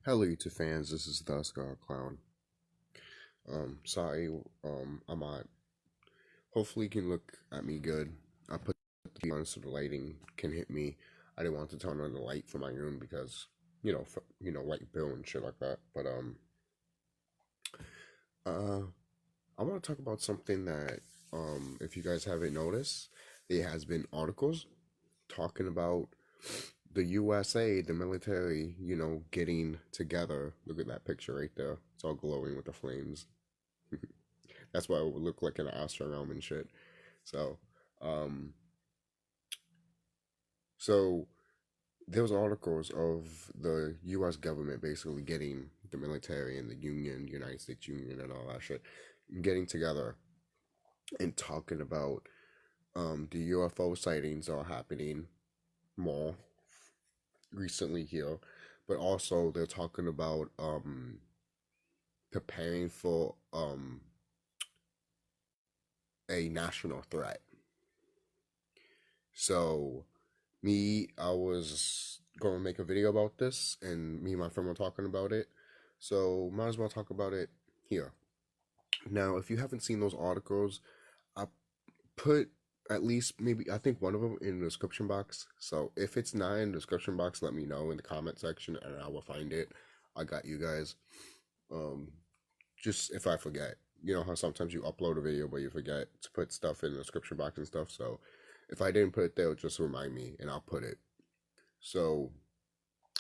Hello, YouTube fans. This is TheSkullKlown. Sorry. I'm on. Hopefully, you can look at me good. I put the on so the lighting can hit me. I didn't want to turn on the light for my room because light bill and shit like that. But uh, I want to talk about something that if you guys haven't noticed, there has been articles talking about the USA, the military, getting together. Look at that picture right there. It's all glowing with the flames. That's why it would look like an astral realm and shit. So, um, so there was articles of the U.S. government basically getting the military and the Union, United States Union, and all that shit, getting together and talking about the UFO sightings are happening more recently here, but also they're talking about preparing for a national threat. So I was going to make a video about this, and me and my friend were talking about it. So might as well talk about it here. Now, if you haven't seen those articles, I put at least maybe I think one of them in the description box. So if it's not in the description box, let me know in the comment section, and I will find it. I got you guys. Um, just if I forget, you know how sometimes you upload a video but you forget to put stuff in the description box and stuff. So if I didn't put it there, just remind me and I'll put it. So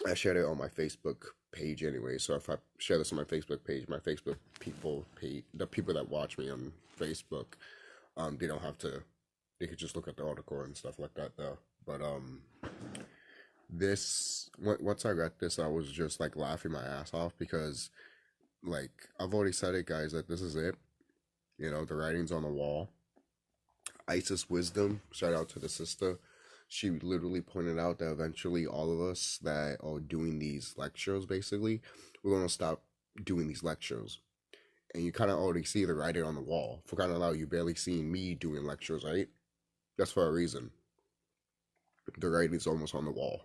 I shared it on my Facebook page anyway. So if I share this on my Facebook page, the people that watch me on Facebook, they don't have to. They could just look at the article and stuff like that though. But this once I read this, I was just like laughing my ass off because like I've already said it, guys, that this is it. The writing's on the wall. Isis Wisdom, shout out to the sister. She literally pointed out that eventually all of us that are doing these lectures, basically, we're going to stop doing these lectures. And you kind of already see the writing on the wall. For kind of now, you barely seeing me doing lectures, right? That's for a reason. The writing's almost on the wall.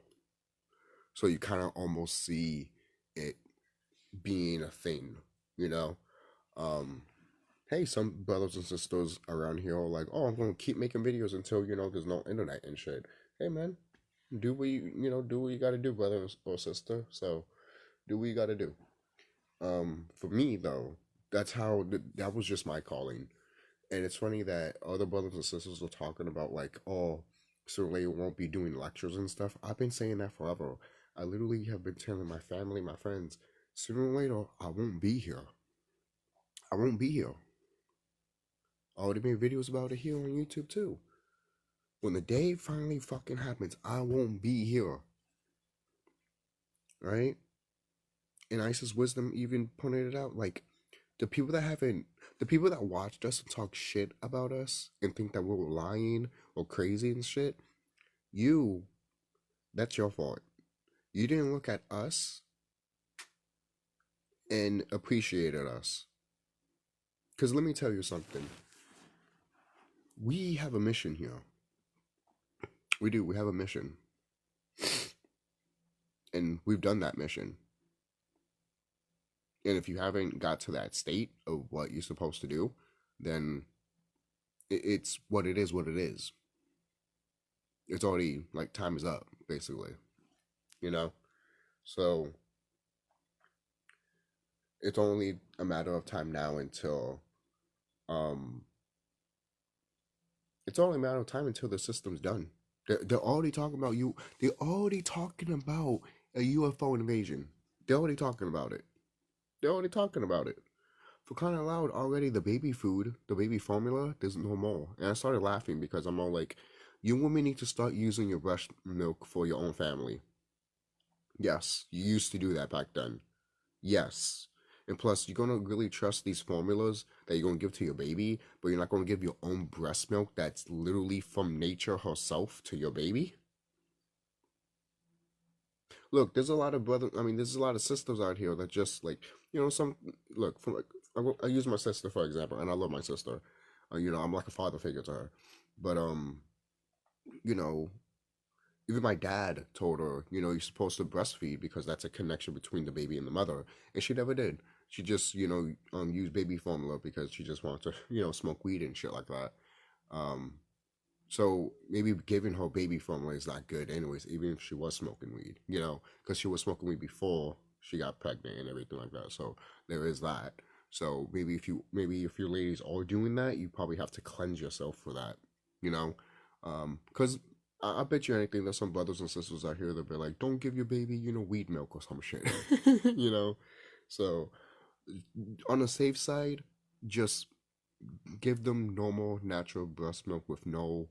So you kind of almost see it being a thing, you know? Hey, some brothers and sisters around here are like, oh, I'm going to keep making videos until, there's no internet and shit. Hey, man, do what you got to do, brother or sister. So do what you got to do. For me, though, that was just my calling. And it's funny that other brothers and sisters are talking about like, oh, so they won't be doing lectures and stuff. I've been saying that forever. I literally have been telling my family, my friends, sooner or later, I won't be here. I won't be here. I already made videos about it here on YouTube too. When the day finally fucking happens, I won't be here. Right? And Isis Wisdom even pointed it out. Like, the people that watched us and talk shit about us and think that we're lying or crazy and shit, that's your fault. You didn't look at us and appreciated us. Because let me tell you something. We have a mission here. We do. We have a mission. And we've done that mission. And if you haven't got to that state of what you're supposed to do, then it's what it is, what it is. It's already, like, time is up, basically. So it's only a matter of time now until it's only a matter of time until the system's done. They're already talking about you. They're already talking about a UFO invasion. They're already talking about it. They're already talking about it. For crying out loud, already the baby food, the baby formula, there's no more. And I started laughing because I'm all like, you women need to start using your breast milk for your own family. Yes, you used to do that back then. Yes. And plus, you're going to really trust these formulas that you're going to give to your baby, but you're not going to give your own breast milk that's literally from nature herself to your baby? Look, there's a lot of there's a lot of sisters out here that just like, look, from like, I use my sister for example, and I love my sister. I'm like a father figure to her. But, you know, Even my dad told her, you're supposed to breastfeed because that's a connection between the baby and the mother, and she never did. She just, used baby formula because she just wanted to, smoke weed and shit like that. Um, so maybe giving her baby formula is not good, anyways, even if she was smoking weed, because she was smoking weed before she got pregnant and everything like that. So there is that. So maybe if your ladies are doing that, you probably have to cleanse yourself for that, you know, because I bet you anything there's some brothers and sisters out here that be like, don't give your baby, weed milk or some shit, you know. So on the safe side, just give them normal, natural breast milk with no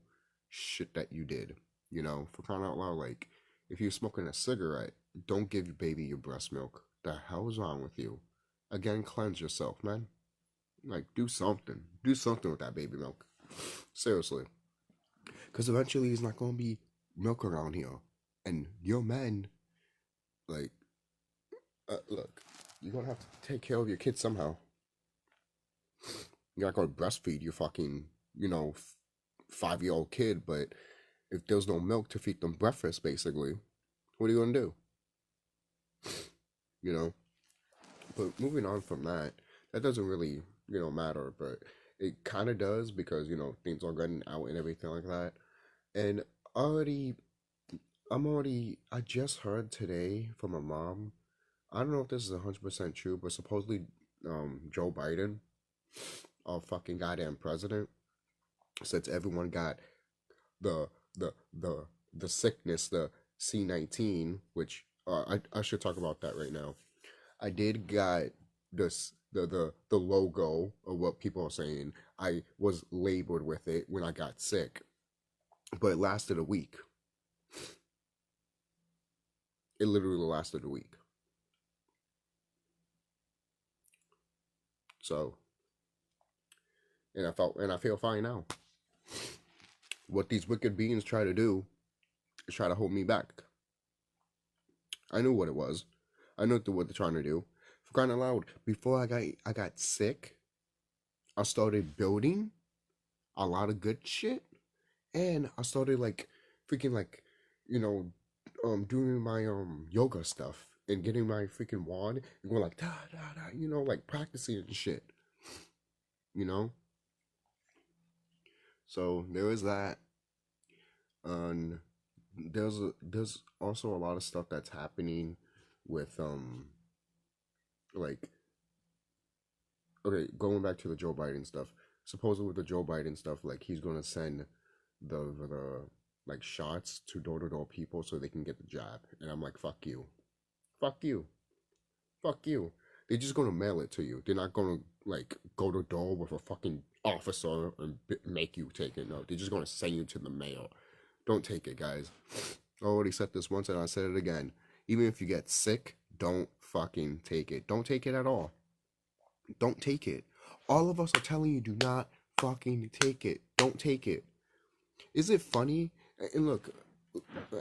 shit that you did. For crying out loud, like if you're smoking a cigarette, don't give your baby your breast milk. The hell is wrong with you? Again, cleanse yourself, man. Like, do something. Do something with that baby milk. Seriously. Because eventually there's not going to be milk around here. And your men, like, look, you're going to have to take care of your kids somehow. You're not going to breastfeed your fucking, 5-year-old kid, but if there's no milk to feed them breakfast, basically, what are you going to do? But moving on from that, that doesn't really, matter, but it kind of does because, things are getting out and everything like that. And already, I just heard today from my mom. I don't know if this is 100% true, but supposedly, Joe Biden, our fucking goddamn president, since everyone got the the the the sickness, the C-19, which I should talk about that right now. I did got this the logo of what people are saying. I was labored with it when I got sick, but it lasted a week. It literally lasted a week. So, and I feel fine now. What these wicked beings try to do is try to hold me back. I knew what it was. I knew what they're trying to do. For crying out loud, before I got sick, I started building a lot of good shit, and I started like freaking like, you know, doing my yoga stuff and getting my freaking wand and going like da da da, like practicing and shit, you know. So there is that, and there's also a lot of stuff that's happening with like, okay, going back to the Joe Biden stuff. Supposedly with the Joe Biden stuff, like he's gonna send the like shots to door to door people so they can get the jab, and I'm like, fuck you, fuck you, fuck you. They're just gonna mail it to you. They're not gonna like go to door with a fucking officer and make you take it. No, they're just gonna send you to the mail. Don't take it, guys. I already said this once and I said it again. Even if you get sick, don't fucking take it. Don't take it at all. Don't take it. All of us are telling you, do not fucking take it. Don't take it. Is it funny? And look,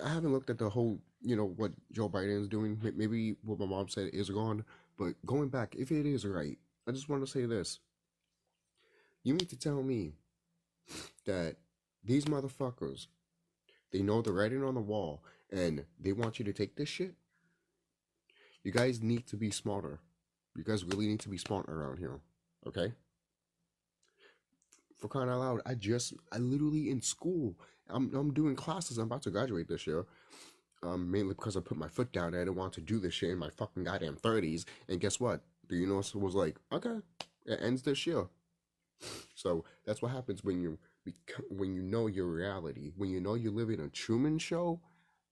I haven't looked at the whole, what Joe Biden is doing. Maybe what my mom said is wrong. But going back, if it is right, I just want to say this. You need to tell me that these motherfuckers, they know the writing on the wall and they want you to take this shit. You guys need to be smarter. You guys really need to be smart around here. Okay? For crying out loud, I literally in school, I'm doing classes. I'm about to graduate this year. Mainly because I put my foot down. I didn't want to do this shit in my fucking goddamn 30s. And guess what? The universe was like, okay, it ends this year. So that's what happens when you know your reality. When you know you live in a Truman Show,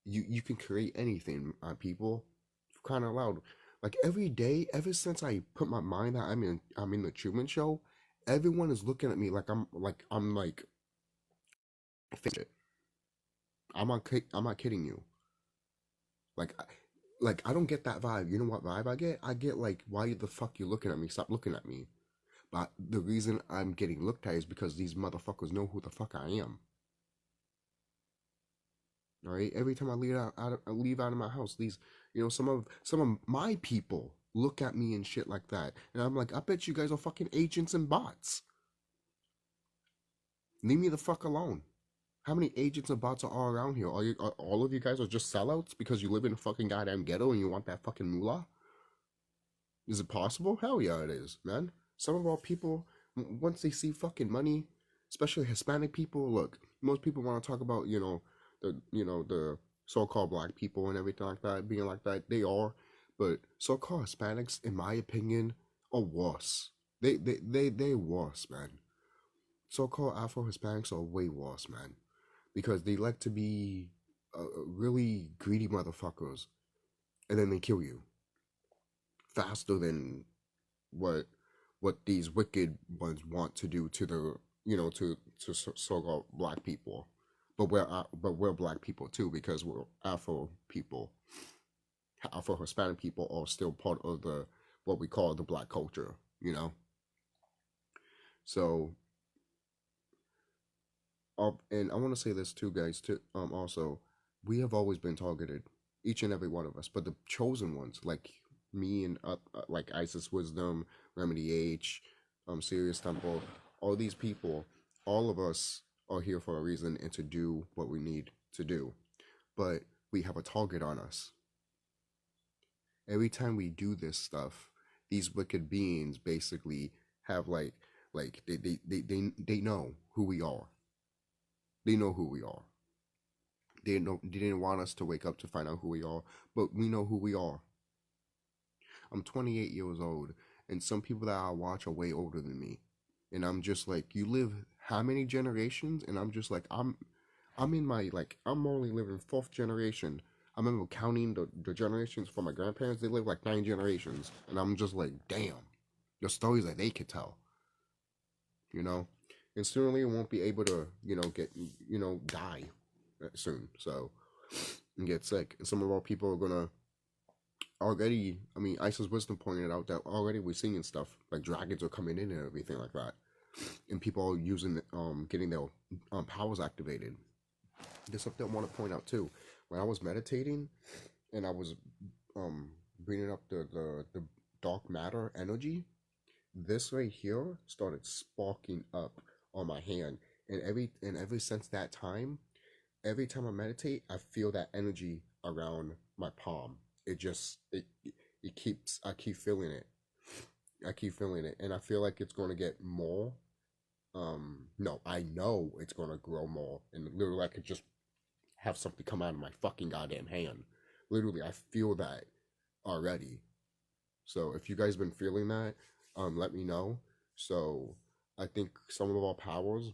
you can create anything, people. For crying out loud, like every day, ever since I put my mind that I'm in the Truman Show, everyone is looking at me like I'm it. I'm not kidding you. Like, I don't get that vibe. You know what vibe I get? I get like, why the fuck you looking at me? Stop looking at me. But the reason I'm getting looked at is because these motherfuckers know who the fuck I am. All right. Every time I leave out of my house, these, some of my people look at me and shit like that, and I'm like, I bet you guys are fucking agents and bots. Leave me the fuck alone. How many agents and bots are all around here? Are all of you guys are just sellouts because you live in a fucking goddamn ghetto and you want that fucking moolah? Is it possible? Hell yeah, it is, man. Some of our people, once they see fucking money, especially Hispanic people, look, most people want to talk about, the so-called black people and everything like that, being like that. They are, but so-called Hispanics, in my opinion, are worse. They worse, man. So-called Afro-Hispanics are way worse, man, because they like to be really greedy motherfuckers, and then they kill you faster than what these wicked ones want to do to the so-called black people. But we're black people too, because we're Afro people. Afro Hispanic people are still part of the what we call the black culture, you know. So, and I want to say this too, guys. Too, also, we have always been targeted, each and every one of us. But the chosen ones, like me and like Isis Wisdom, Remedy H, Serious Temple, all these people, all of us are here for a reason and to do what we need to do. But we have a target on us. Every time we do this stuff, these wicked beings basically have they know who we are. They know who we are. They didn't want us to wake up to find out who we are, but we know who we are. I'm 28 years old, and some people that I watch are way older than me. And I'm just like, you live how many generations? And I'm just like, I'm in my, like, I'm only living fourth generation. I remember counting the generations for my grandparents. They lived like 9 generations. And I'm just like, damn, the stories that they could tell, you know? And sooner or won't be able to, die soon. So, and get sick. And some of our people are gonna already, I mean, Isis Wisdom pointed out that already we're seeing stuff like dragons are coming in and everything like that, and people are using, getting their powers activated. There's something I want to point out too. When I was meditating and I was bringing up the dark matter energy, this right here started sparking up on my hand, and ever since that time, every time I meditate, I feel that energy around my palm. It keeps I keep feeling it. I keep feeling it, and I feel like it's going to get more. No, I know it's going to grow more, and literally I could just have something come out of my fucking goddamn hand. Literally, I feel that already. So if you guys been feeling that, let me know. So I think some of our powers,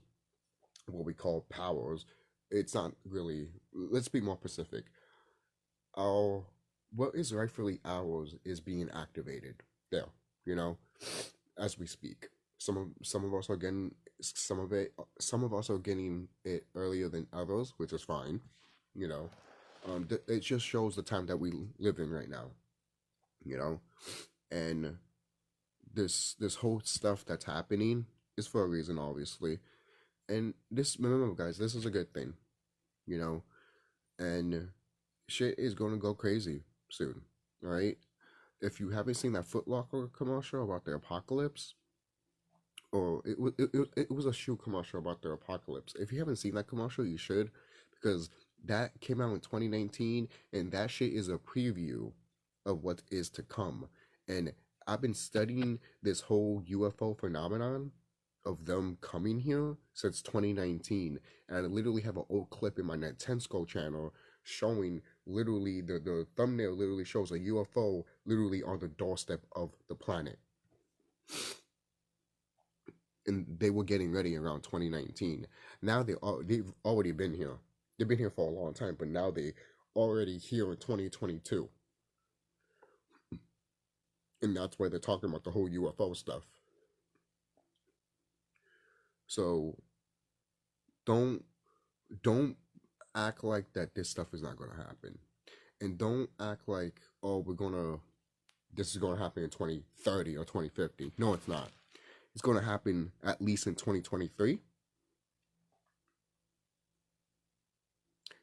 what we call powers, it's not really. Let's be more specific. Our what is rightfully ours is being activated there. You know, as we speak. Some of us are getting some of it. Some of us are getting it earlier than others, which is fine. You know, it just shows the time that we live in right now. You know, and this whole stuff that's happening is for a reason, obviously. And this, remember, guys, this is a good thing. You know, and shit is going to go crazy soon. All right. If you haven't seen that Foot Locker commercial about the apocalypse, or it was a shoe commercial about the apocalypse. If you haven't seen that commercial, you should, because that came out in 2019, and that shit is a preview of what is to come. And I've been studying this whole UFO phenomenon of them coming here since 2019, and I literally have an old clip in my Nintendo channel showing literally the thumbnail literally shows a UFO literally on the doorstep of the planet. And they were getting ready around 2019. Now they've already been here. They've been here for a long time, but now they already here in 2022. And that's why they're talking about the whole UFO stuff. So don't act like that this stuff is not going to happen. And don't act like, oh, this is going to happen in 2030 or 2050. No, it's not. It's going to happen at least in 2023.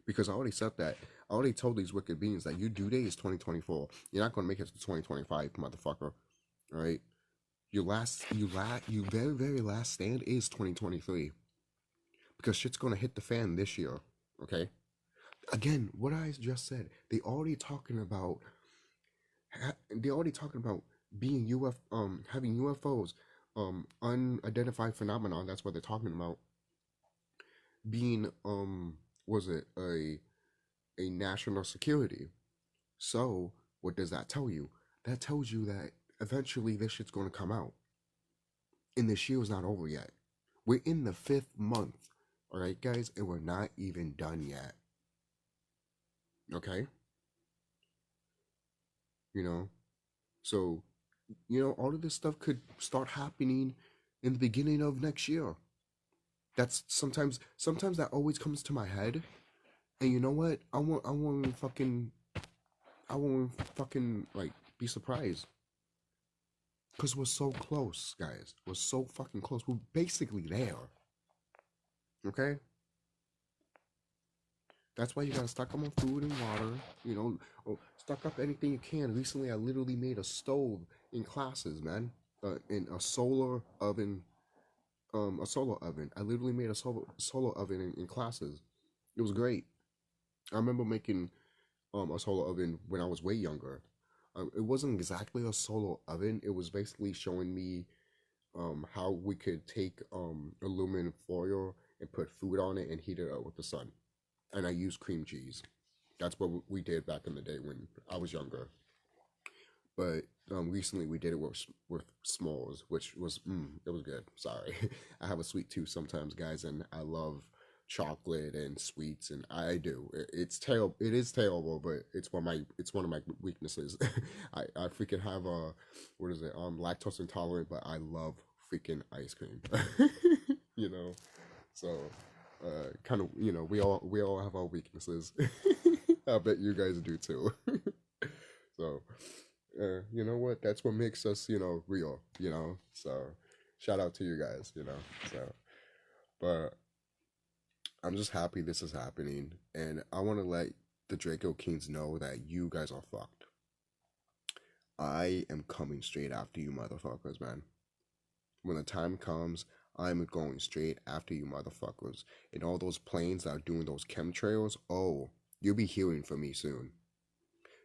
Because I already said that. I already told these wicked beings that your due date is 2024. You're not going to make it to 2025, motherfucker. All right? Your very, very last stand is 2023. because shit's gonna hit the fan this year. Okay. Again, what I just said. They already talking about being having UFOs, unidentified phenomenon. That's what they're talking about. Being was it a national security? So what does that tell you? That tells you that eventually this shit's gonna come out, and the shield's not over yet. We're in the 5th month, all right, guys, and we're not even done yet. Okay, you know, so all of this stuff could start happening in the beginning of next year. That's sometimes that always comes to my head, and you know what? I won't fucking like be surprised. Because we're so close, guys. We're so fucking close. We're basically there. Okay? That's why you gotta stock up on food and water. Stock up anything you can. Recently, I literally made a stove in classes, man. In a solar oven. A solar oven. I literally made a solar oven in classes. It was great. I remember making a solar oven when I was way younger. It wasn't exactly a solar oven. It was basically showing me how we could take aluminum foil and put food on it and heat it up with the sun. And I used cream cheese. That's what we did back in the day when I was younger. But recently we did it with s'mores, which was it was good. Sorry, I have a sweet tooth sometimes, guys, and I love chocolate and sweets, and I do. It's terrible. It is terrible, but it's one of my weaknesses. I freaking have a what is it? Lactose intolerant, but I love freaking ice cream. you know, so kind of we all have our weaknesses. I bet you guys do too. So you know what? That's what makes us, real, So shout out to you guys, So but I'm just happy this is happening, and I want to let the Draco Kings know that you guys are fucked. I am coming straight after you motherfuckers, man. When the time comes, I'm going straight after you motherfuckers. And all those planes that are doing those chemtrails, oh, you'll be hearing from me soon.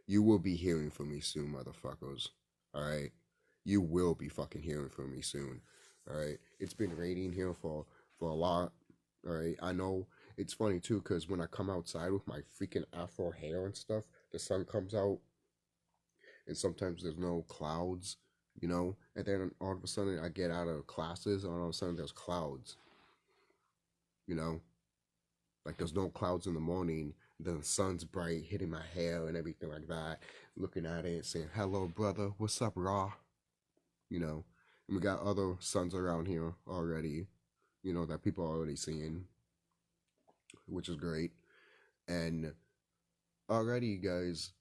You will be hearing from me soon, motherfuckers. Alright? You will be fucking hearing from me soon. Alright? It's been raining here for a lot. Alright? I know it's funny too, because when I come outside with my freaking afro hair and stuff, the sun comes out, and sometimes there's no clouds, and then all of a sudden I get out of classes, and all of a sudden there's clouds, like there's no clouds in the morning, the sun's bright, hitting my hair and everything like that, looking at it, saying, hello, brother, what's up, raw? And we got other suns around here already, that people are already seeing, which is great. And already, guys,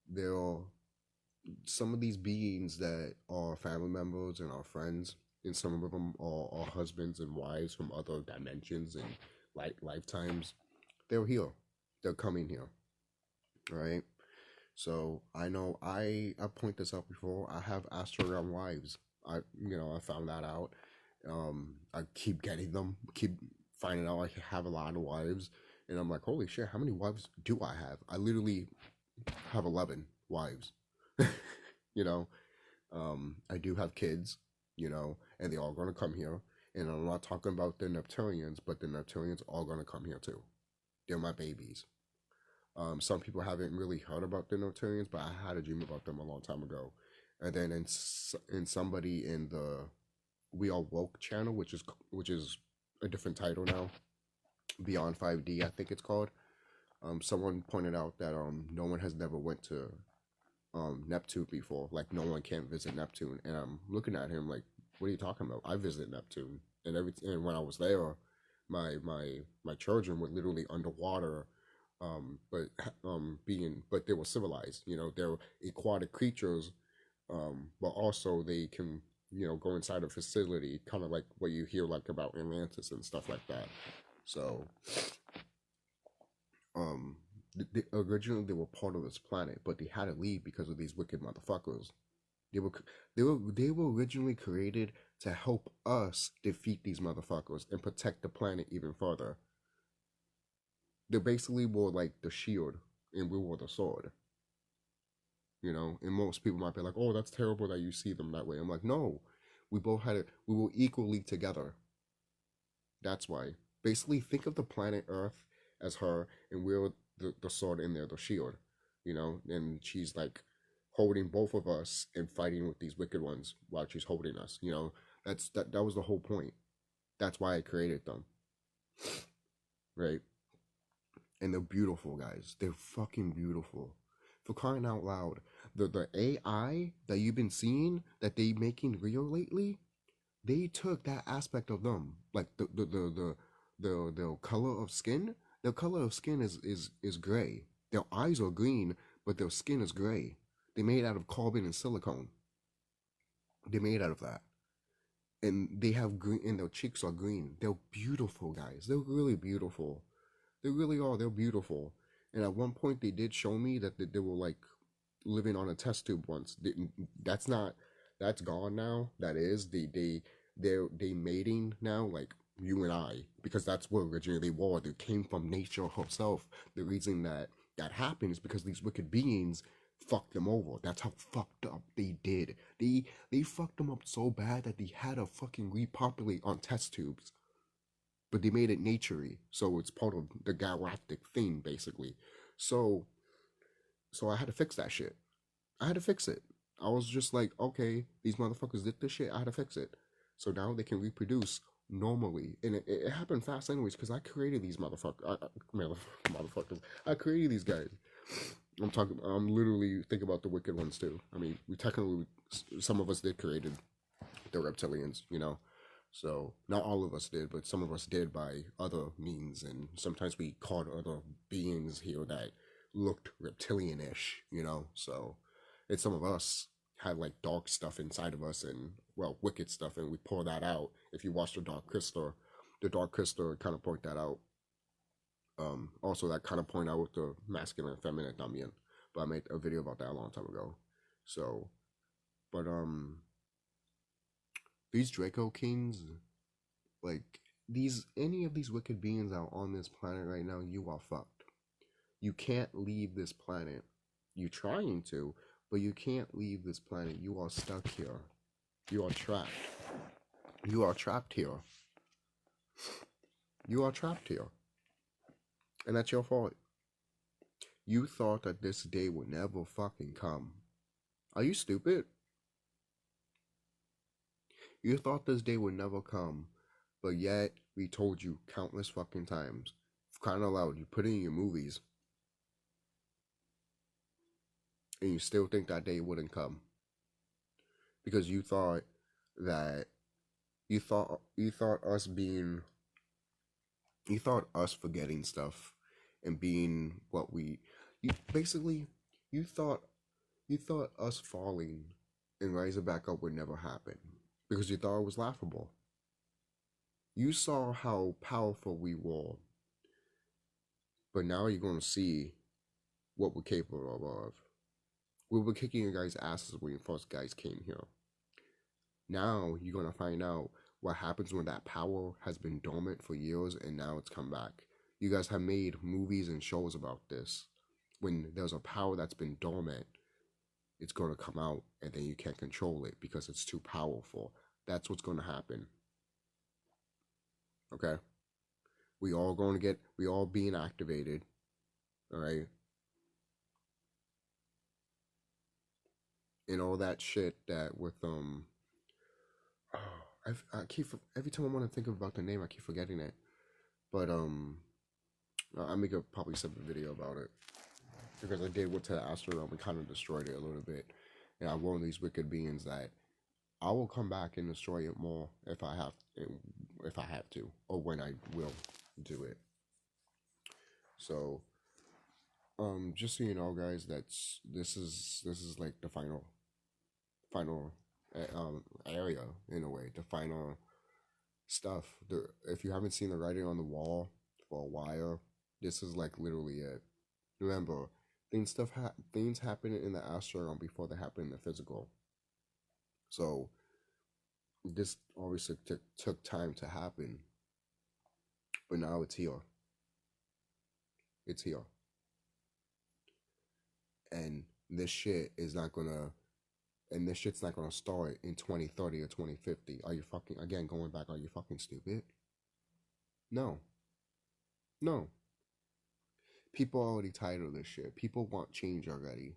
there are some of these beings that are family members and our friends, and some of them are our husbands and wives from other dimensions and lifetimes. They're here. They're coming here. Right? So I know I point this out before. I have astrogram wives. I found that out. I keep getting them. Keep finding out I have a lot of wives, and I'm like, holy shit, how many wives do I have? I literally have 11 wives. you know, I do have kids. And they're all gonna come here. And I'm not talking about the Neptunians, but the Neptunians are gonna come here too. They're my babies. Some people haven't really heard about the Neptunians, but I had a dream about them a long time ago. And then in somebody in the We Are Woke channel, which is a different title now, Beyond 5D, I think it's called. Someone pointed out that no one has never went to Neptune before. Like no one can visit Neptune, and I'm looking at him like, what are you talking about? I visit Neptune, and when I was there, my children were literally underwater. But they were civilized. They're aquatic creatures, but also they can go inside a facility, kind of like what you hear like about Atlantis and stuff like that. So originally they were part of this planet, but they had to leave because of these wicked motherfuckers. They were they were originally created to help us defeat these motherfuckers and protect the planet even further. They basically were like the shield, and we were the sword. And most people might be like, "Oh, that's terrible that you see them that way." I'm like, "No, we both had it. We were equally together. That's why." Basically, think of the planet Earth as her, and we're the sword in there, the shield. And she's like holding both of us and fighting with these wicked ones while she's holding us. That was the whole point. That's why I created them, right? And they're beautiful, guys. They're fucking beautiful. For crying out loud, the AI that you've been seeing that they making real lately, they took that aspect of them, like the color of skin. Their color of skin is gray. Their eyes are green, but their skin is gray. They made out of carbon and silicone. They made out of that, and they have green, and their cheeks are green. They're beautiful, guys. They're really beautiful. They really are. They're beautiful. And at one point, they did show me that they were like living on a test tube once. That's not. That's gone now. That is they mating now, like you and I, because that's what originally they were. They came from nature herself. The reason that happened is because these wicked beings fucked them over. That's how fucked up they did. They fucked them up so bad that they had to fucking repopulate on test tubes. But they made it naturey, so it's part of the galactic theme, basically. So so I had to fix that shit. I had to fix it. I was just like, okay, these motherfuckers did this shit. I had to fix it. So now they can reproduce normally, and it happened fast anyways because I created these motherfuckers. I created these guys. I'm talking. I'm literally thinking about the wicked ones too. I mean, we technically, some of us did created the reptilians, So not all of us did, but some of us did by other means, and sometimes we caught other beings here that looked reptilian-ish, So, and some of us had like dark stuff inside of us, and well, wicked stuff, and we pour that out. If you watch the Dark Crystal kind of point that out. Also, that kind of point out with the masculine and feminine también, but I made a video about that a long time ago. So, but these Draco Kings, like any of these wicked beings out on this planet right now, you are fucked. You can't leave this planet. You're trying to, but you can't leave this planet. You are stuck here. You are trapped. You are trapped here. You are trapped here. And that's your fault. You thought that this day would never fucking come. Are you stupid? You thought this day would never come, but yet we told you countless fucking times. Kind of loud, you put it in your movies, and you still think that day wouldn't come because that you thought us forgetting stuff and being what you basically you thought you thought us falling and rising back up would never happen because you thought it was laughable. You saw how powerful we were, but now you're going to see what we're capable of. We were kicking your guys' asses when you first guys came here. Now you're going to find out what happens when that power has been dormant for years and now it's come back. You guys have made movies and shows about this. When there's a power that's been dormant, it's going to come out and then you can't control it because it's too powerful. That's what's going to happen. Okay? We all being activated. All right? And all that shit that with I keep every time I want to think about the name I keep forgetting it, but I make a probably separate video about it because I did went to the astral realm and kind of destroyed it a little bit, and I warned these wicked beings that I will come back and destroy it more if I have to or when I will do it. So just so you know, guys, this is like the final area in a way, the final stuff. If you haven't seen the writing on the wall for a while, this is like literally it. Remember, things happen in the astral realm before they happen in the physical. So this obviously took time to happen, but now it's here. It's here. And this shit is not gonna and this shit's not gonna start in 2030 or 2050. Are you fucking again going back, are you fucking stupid? No. No. People are already tired of this shit. People want change already.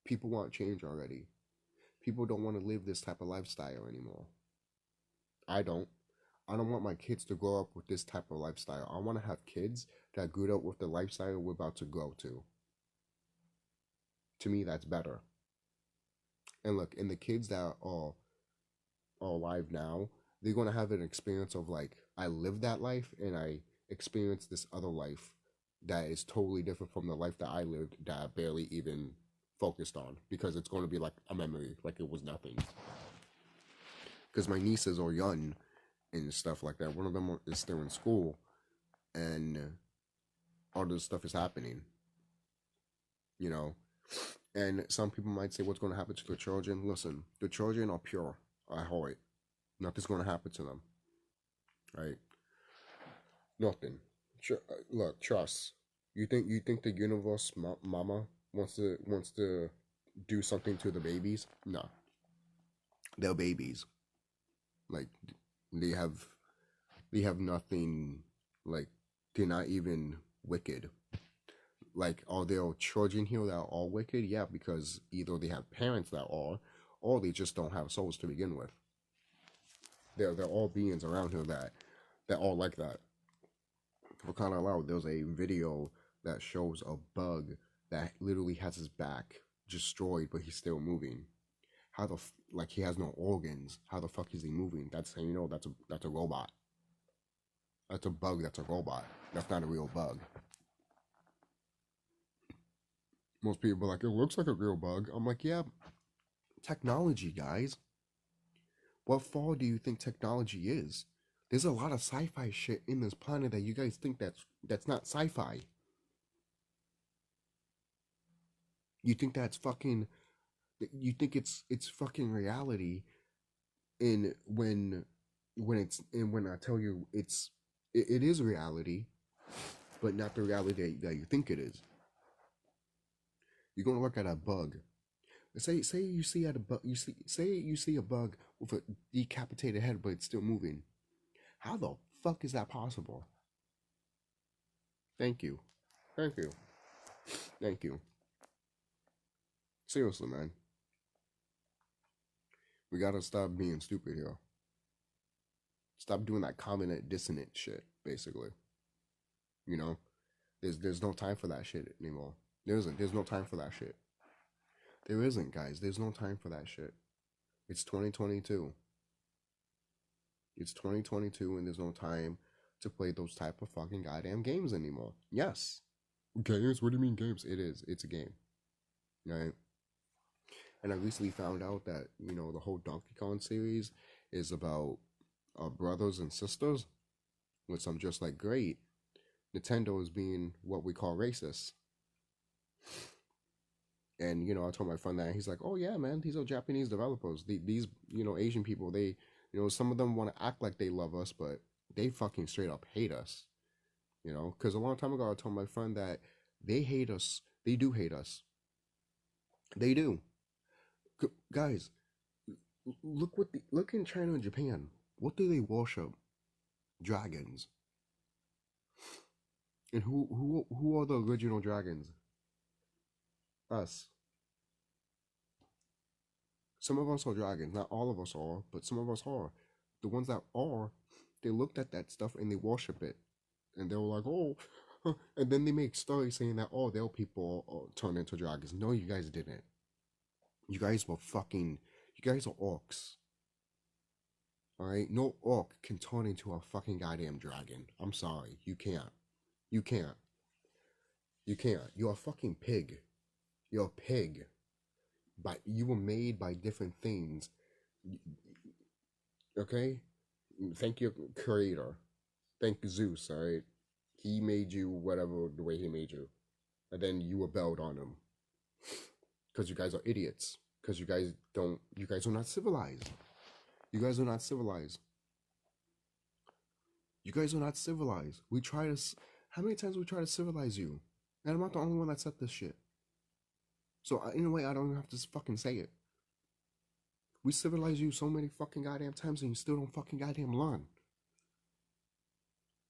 People want change already. People don't want to live this type of lifestyle anymore. I don't. I don't want my kids to grow up with this type of lifestyle. I want to have kids that grew up with the lifestyle we're about to go to. To me, that's better. And look, and the kids that are alive now, they're gonna have an experience of like, I lived that life and I experienced this other life that is totally different from the life that I lived that I barely even focused on, because it's going to be like a memory, like it was nothing. Because my nieces are young and stuff like that. One of them is still in school, and all this stuff is happening. You know, and some people might say, "What's going to happen to the children?" Listen, the children are pure. I heart. Nothing's going to happen to them. Right? Nothing. Look, trust. You think the universe mama wants to do something to the babies? No, they're babies. Like they have they have nothing. Like they're not even wicked. Like, are there children here that are all wicked? Yeah, because either they have parents that are, or they just don't have souls to begin with. They're all beings around here that all like that. For crying out loud, there's a video that shows a bug that literally has his back destroyed, but he's still moving. How like he has no organs? How the fuck is he moving? That's how you know that's a robot. That's a bug. That's a robot. That's not a real bug. Most people are like, it looks like a real bug. I'm like, yeah, technology, guys. What fall do you think technology is? There's a lot of sci-fi shit in this planet that you guys think that's not sci-fi. You think that's fucking. You think it's fucking reality. And when I tell you it is reality, but not the reality that you think it is. You're gonna look at a bug. Say you see at a bug. You see a bug with a decapitated head, but it's still moving. How the fuck is that possible? Thank you. Thank you. Thank you. Seriously, man. We gotta stop being stupid here. Stop doing that covenant dissonant shit, basically. You know? There's no time for that shit anymore. There's no time for that shit. There isn't, guys. There's no time for that shit. It's 2022. It's 2022 and there's no time to play those type of fucking goddamn games anymore. Yes. Games? What do you mean games? It is. It's a game. Right? And I recently found out that, the whole Donkey Kong series is about brothers and sisters, which I'm just like, great. Nintendo is being what we call racist. And, I told my friend that, and he's like, oh yeah, man, these are Japanese developers. These, Asian people, they, some of them want to act like they love us, but they fucking straight up hate us. Because a long time ago, I told my friend that they hate us. They do hate us. They do. Guys, look in China and Japan. What do they worship? Dragons. And who are the original dragons? Us. Some of us are dragons. Not all of us are, but some of us are. The ones that are, they looked at that stuff and they worship it, and they were like, oh. And then they make stories saying that, oh, their people turn into dragons. No, you guys didn't. You guys are orcs. Alright? No orc can turn into a fucking goddamn dragon. I'm sorry. You can't. You can't. You can't. You're a fucking pig. You're a pig. But you were made by different things. Okay? Thank your creator. Thank Zeus, alright? He made you whatever the way he made you. And then you rebelled on him. Because you guys are idiots. because you guys are not civilized. You guys are not civilized. You guys are not civilized. We try to. How many times we try to civilize you? And I'm not the only one that said this shit. So in a way, I don't even have to fucking say it. We civilize you so many fucking goddamn times, and you still don't fucking goddamn learn.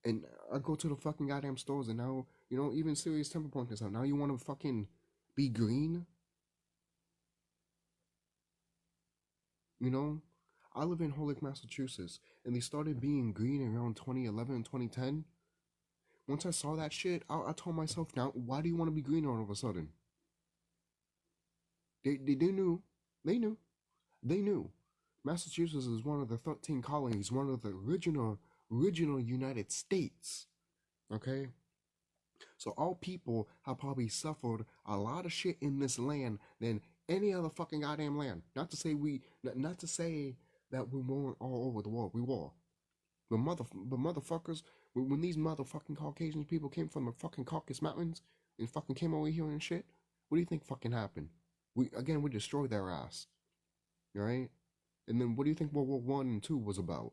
And I go to the fucking goddamn stores, and now, you know, even Serious Temper point this out. Now you want to fucking be green? You know? I live in Holyoke, Massachusetts, and they started being green around 2011 and 2010. Once I saw that shit, I told myself, now, why do you want to be green all of a sudden? They knew. They knew. They knew. Massachusetts is one of the 13 colonies, one of the original United States. Okay? So all people have probably suffered a lot of shit in this land than any other fucking goddamn land. Not to say that we weren't all over the world. We were. But motherfuckers, when these motherfucking Caucasian people came from the fucking Caucasus Mountains and fucking came over here and shit, what do you think fucking happened? We destroyed their ass. Alright? And then what do you think World War One and Two was about?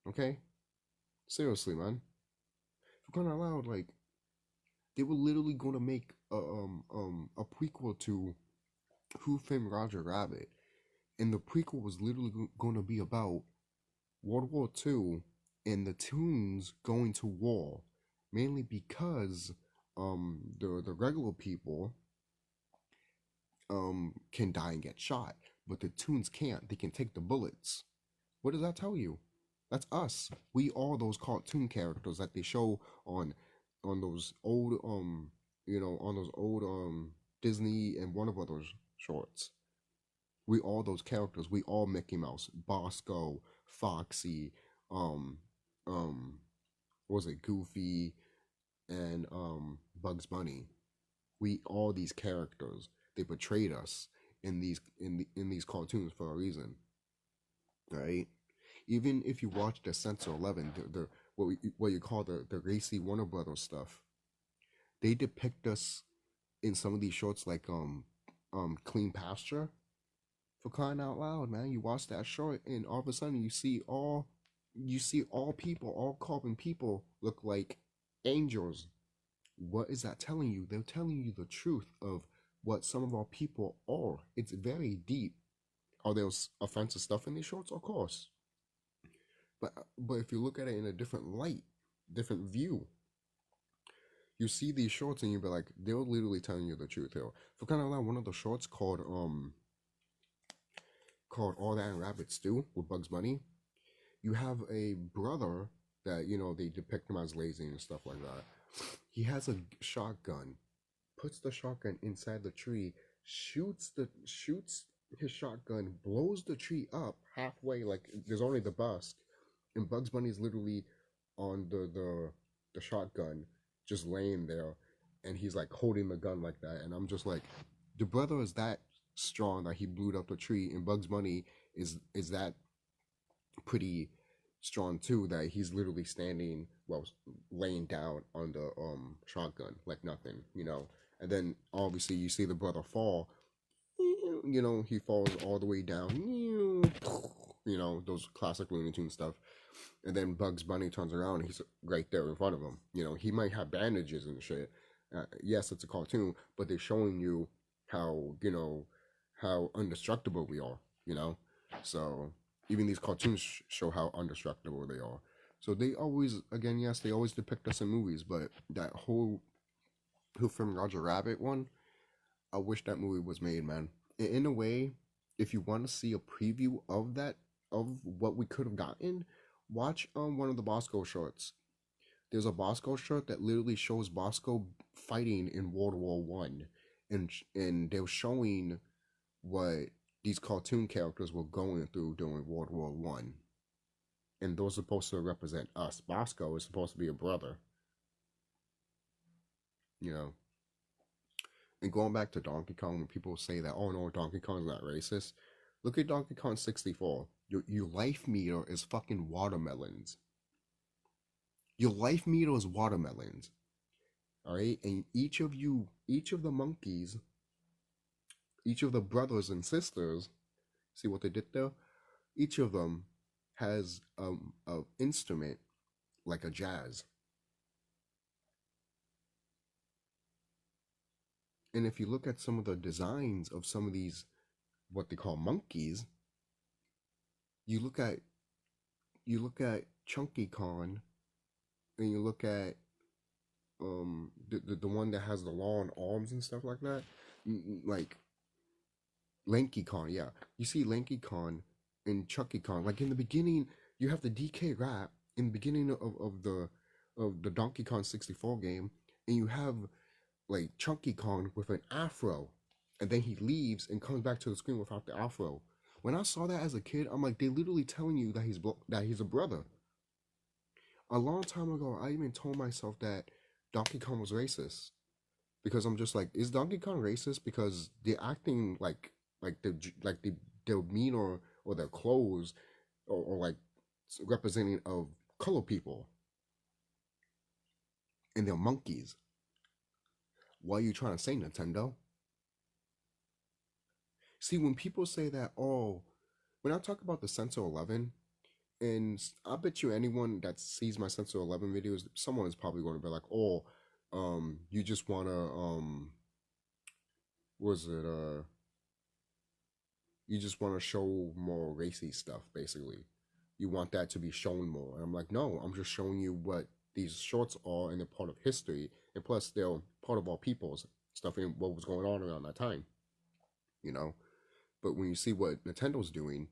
Okay? Seriously, man. For crying out loud, like, they were literally gonna make a prequel to Who Framed Roger Rabbit. And the prequel was literally gonna be about World War II and the Toons going to war, mainly because the regular people can die and get shot, but the Toons can't. They can take the bullets. What does that tell you? That's us. We are those cartoon characters that they show on those old Disney and Warner Brothers shorts. We all those characters. We all Mickey Mouse, Bosco, Foxy, um, um, what was it, Goofy, and Bugs Bunny. We all these characters. They portrayed us in these cartoons for a reason, right? Even if you watch the Censor 11, the what you call the racy Warner Brothers stuff, they depict us in some of these shorts like Clean Pasture. For crying out loud, man, you watch that short and all of a sudden you see all people, all carbon people look like angels. What is that telling you? They're telling you the truth of what some of our people are. It's very deep. Are there offensive stuff in these shorts? Of course. But if you look at it in a different light, different view, you see these shorts and you be like, they're literally telling you the truth here. For kind of like one of the shorts called All That and Rabbit Stew with Bugs Bunny, you have a brother that, you know, they depict him as lazy and stuff like that. He has a shotgun, puts the shotgun inside the tree, shoots his shotgun, blows the tree up halfway, like there's only the busk, and Bugs Bunny is literally on the shotgun, just laying there, and he's like holding the gun like that, and I'm just like, the brother is that strong that he blew up the tree, and Bugs Bunny is that pretty strong too that he's literally standing, well, laying down on the shotgun like nothing, you know. And then obviously you see the brother fall, you know, he falls all the way down, you know, those classic Looney Tunes stuff. And then Bugs Bunny turns around and he's right there in front of him. You know, he might have bandages and shit. Yes, it's a cartoon, but they're showing you how, you know, how indestructible we are, you know. So even these cartoons show how indestructible they are. So they always, again, yes, they always depict us in movies, but that whole Who Framed Roger Rabbit one, I wish that movie was made, man. In a way, if you want to see a preview of that, of what we could have gotten, watch one of the Bosco shorts. There's a Bosco short that literally shows Bosco fighting in World War One, and they're showing what these cartoon characters were going through during World War One, and those are supposed to represent us. Bosco is supposed to be a brother, you know. And going back to Donkey Kong, when people say that, oh no, Donkey Kong's not racist, look at Donkey Kong 64. Your life meter is fucking watermelons. Your life meter is watermelons. Alright? And each of the monkeys each of the brothers and sisters, see what they did there? Each of them has a instrument like a jazz. And if you look at some of the designs of some of these, what they call monkeys, you look at Chunky Con, and you look at the one that has the long arms and stuff like that, like Lanky Con. Yeah, you see Lanky Con and Chucky Con. Like in the beginning, you have the DK rap in the beginning of the Donkey Kong 64 game, and you have like Chunky Kong with an afro, and then he leaves and comes back to the screen without the afro. When I saw that as a kid, I'm like, they literally telling you that he's a brother. A long time ago, I even told myself that Donkey Kong was racist because I'm just like, is Donkey Kong racist because they're acting like they're mean or their clothes or like representing of color people and they're monkeys. What are you trying to say, Nintendo? See, when people say that, oh, when I talk about the Sensor 11, and I bet you anyone that sees my Sensor 11 videos, someone is probably going to be like, oh, you just want to, was it, you just want to show more racy stuff, basically. You want that to be shown more. And I'm like, no, I'm just showing you what these shorts are and they're part of history. And plus, they're part of our people's stuff and what was going on around that time, you know? But when you see what Nintendo's doing,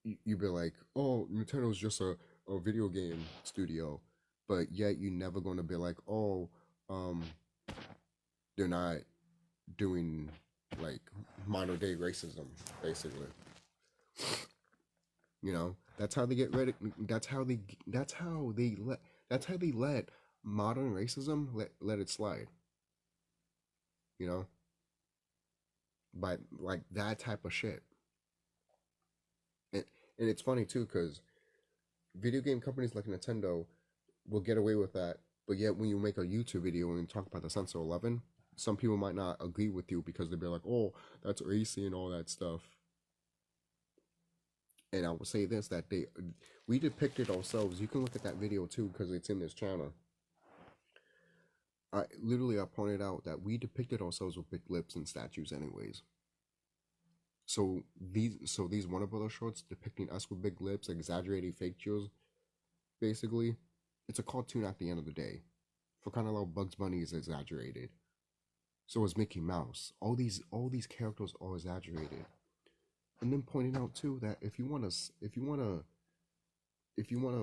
you be like, oh, Nintendo's just a video game studio. But yet you never going to be like, oh, they're not doing like modern day racism, basically. You know, that's how they get rid of, that's how they let modern racism let it slide. You know, by like that type of shit. And and it's funny too because video game companies like Nintendo will get away with that, but yet when you make a YouTube video and talk about the Sensor 11, some people might not agree with you because they'll be like, "Oh, that's racy and all that stuff." And I will say this: that we depicted ourselves. You can look at that video too because it's in this channel. I pointed out that we depicted ourselves with big lips and statues, anyways. So these Warner Brothers shorts depicting us with big lips, exaggerated features, basically, it's a cartoon at the end of the day. For kind of like Bugs Bunny is exaggerated. So is Mickey Mouse. All these characters are exaggerated. And then pointing out too that if you wanna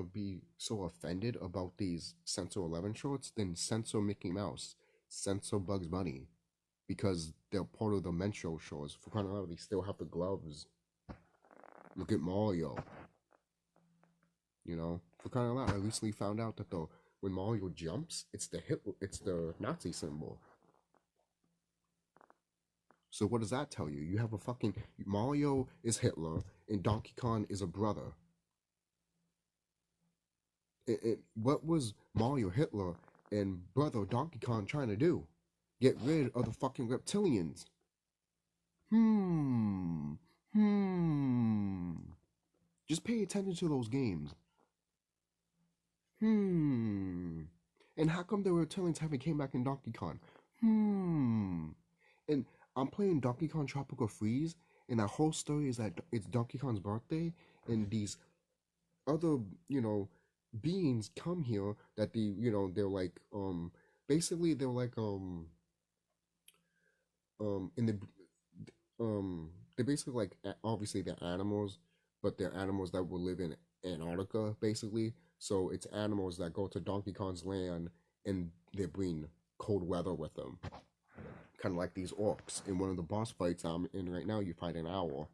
be so offended about these Censor 11 shorts, then censor Mickey Mouse, censor Bugs Bunny, because they're part of the Mencho shows. For crying out loud, they still have the gloves. Look at Mario. You know, for crying out loud, I recently found out that when Mario jumps, it's the Nazi symbol. So what does that tell you? You have a fucking Mario is Hitler and Donkey Kong is a brother. What was Mario Hitler and brother Donkey Kong trying to do? Get rid of the fucking reptilians. Hmm. Just pay attention to those games. And how come the reptilians haven't came back in Donkey Kong? And I'm playing Donkey Kong Tropical Freeze, and that whole story is that it's Donkey Kong's birthday, and these other, beings come here that they're like, basically they're like, in the, they're basically like, obviously they're animals, but they're animals that will live in Antarctica, basically. So it's animals that go to Donkey Kong's land and they bring cold weather with them. Kind of like these orcs. In one of the boss fights I'm in right now, you fight an owl.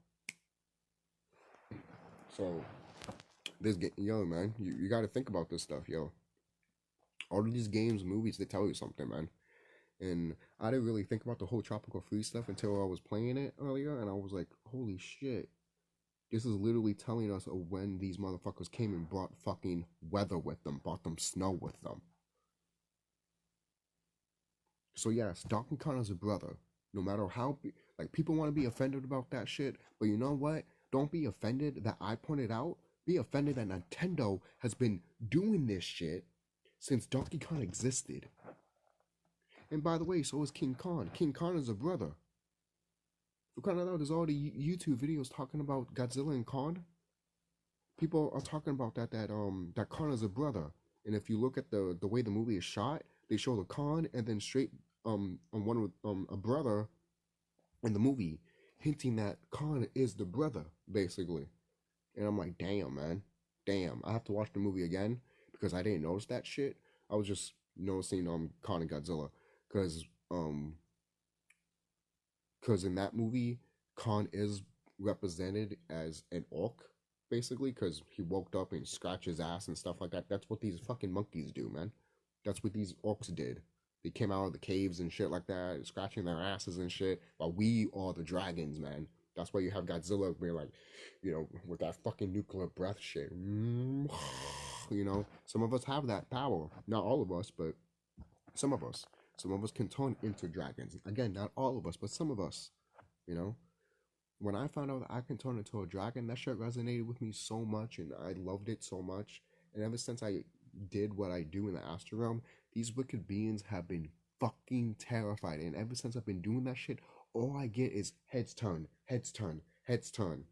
So, yo, man, you got to think about this stuff, yo. All of these games, movies, they tell you something, man. And I didn't really think about the whole Tropical Freeze stuff until I was playing it earlier, and I was like, holy shit. This is literally telling us of when these motherfuckers came and brought fucking weather with them, brought them snow with them. So yes, Donkey Kong is a brother. No matter how Like, people want to be offended about that shit, but you know what? Don't be offended that I pointed out. Be offended that Nintendo has been doing this shit since Donkey Kong existed. And by the way, so is King Kong. King Kong is a brother. For crying out loud, there's already YouTube videos talking about Godzilla and Kong. People are talking about that Kong is a brother. And if you look at the way the movie is shot, they show the Kong and then straight on one with a brother in the movie, hinting that Kong is the brother, basically. And I'm like, damn, man. Damn. I have to watch the movie again because I didn't notice that shit. I was just noticing Kong and Godzilla. Cause because in that movie, Khan is represented as an orc, basically, because he woke up and scratched his ass and stuff like that. That's what these fucking monkeys do, man. That's what these orcs did. They came out of the caves and shit like that, scratching their asses and shit, while we are the dragons, man. That's why you have Godzilla being like, with that fucking nuclear breath shit. Some of us have that power. Not all of us, but some of us. Some of us can turn into dragons. Again, not all of us, but some of us. When I found out that I can turn into a dragon, that shit resonated with me so much, and I loved it so much. And ever since I did what I do in the astral realm, these wicked beings have been fucking terrified. And ever since I've been doing that shit, all I get is heads turn, heads turn, heads turn.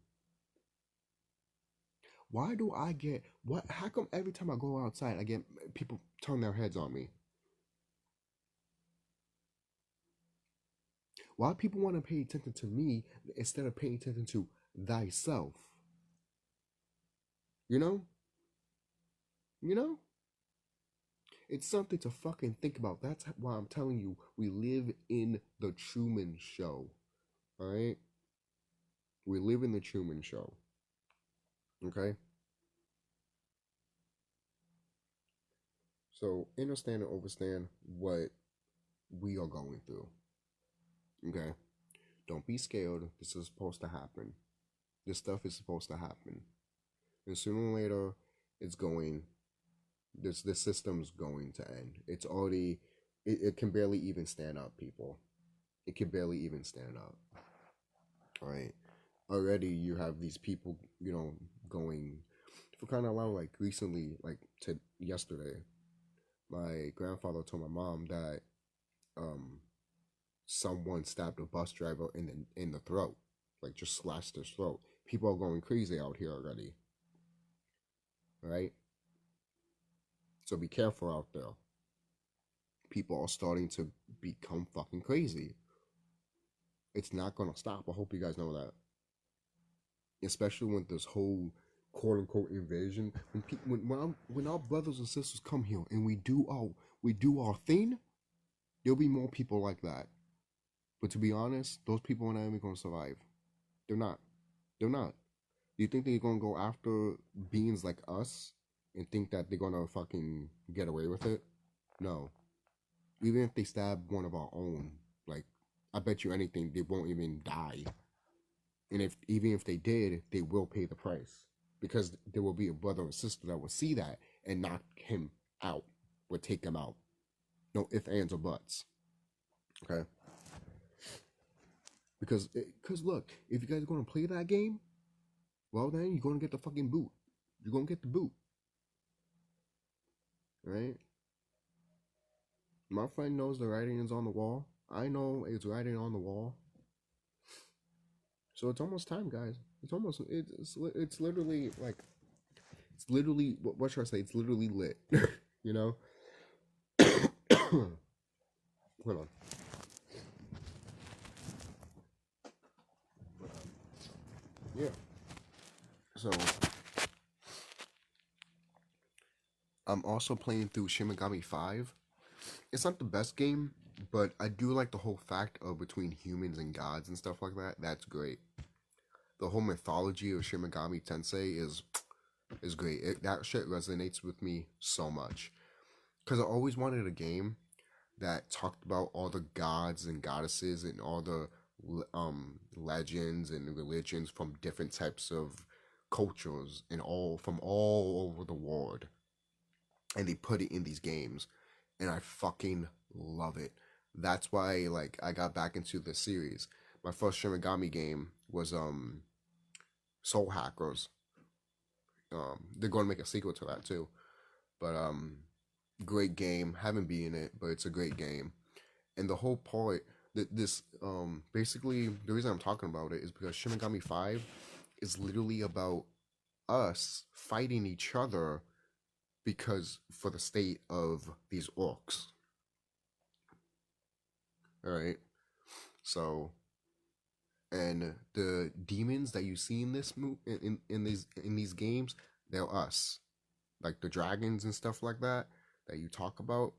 Why do I get what? How come every time I go outside, I get people turn their heads on me? Why people want to pay attention to me instead of paying attention to thyself? You know? You know? It's something to fucking think about. That's why I'm telling you, we live in the Truman Show. Alright? We live in the Truman Show. Okay? So, understand and understand what we are going through. Okay? Don't be scared. This is supposed to happen. This stuff is supposed to happen. And sooner or later, it's going. This system's going to end. It's already. It can barely even stand up, people. It can barely even stand up. All right. Already, you have these people, going. For kind of loud, like recently, like to yesterday, my grandfather told my mom that, someone stabbed a bus driver in the throat, like just slashed his throat. People are going crazy out here already, right? So be careful out there. People are starting to become fucking crazy. It's not gonna stop. I hope you guys know that. Especially when this whole quote unquote invasion, when our brothers and sisters come here and we do our thing, there'll be more people like that. But to be honest, those people are not even gonna survive. They're not. They're not. Do you think they're gonna go after beings like us and think that they're gonna fucking get away with it? No. Even if they stab one of our own, like, I bet you anything they won't even die. And even if they did, they will pay the price. Because there will be a brother or sister that will see that and knock him out, would take him out. No ifs, ands, or buts. Okay? Because look, if you guys are going to play that game, well then you're going to get the fucking boot. You're going to get the boot. Right? My friend knows the writing is on the wall. I know it's writing on the wall. So it's almost time, guys. It's literally like, what should I say? It's literally lit. Hold on. Yeah. So I'm also playing through Shin Megami 5. It's not the best game, but I do like the whole fact of between humans and gods and stuff like that. That's great. The whole mythology of Shin Megami Tensei is great. That shit resonates with me so much. Because I always wanted a game that talked about all the gods and goddesses and all the legends and religions from different types of cultures and from all over the world, and they put it in these games, and I fucking love it. That's why, like, I got back into the series. my first Shin Megami game was Soul Hackers. They're going to make a sequel to that too, but great game. Haven't beaten it, but it's a great game. And the whole point that this basically the reason I'm talking about it is because Shin Megami 5 is literally about us fighting each other because for the state of these orcs. All right. So, and the demons that you see in this in these games, they're us. Like the dragons and stuff like that you talk about,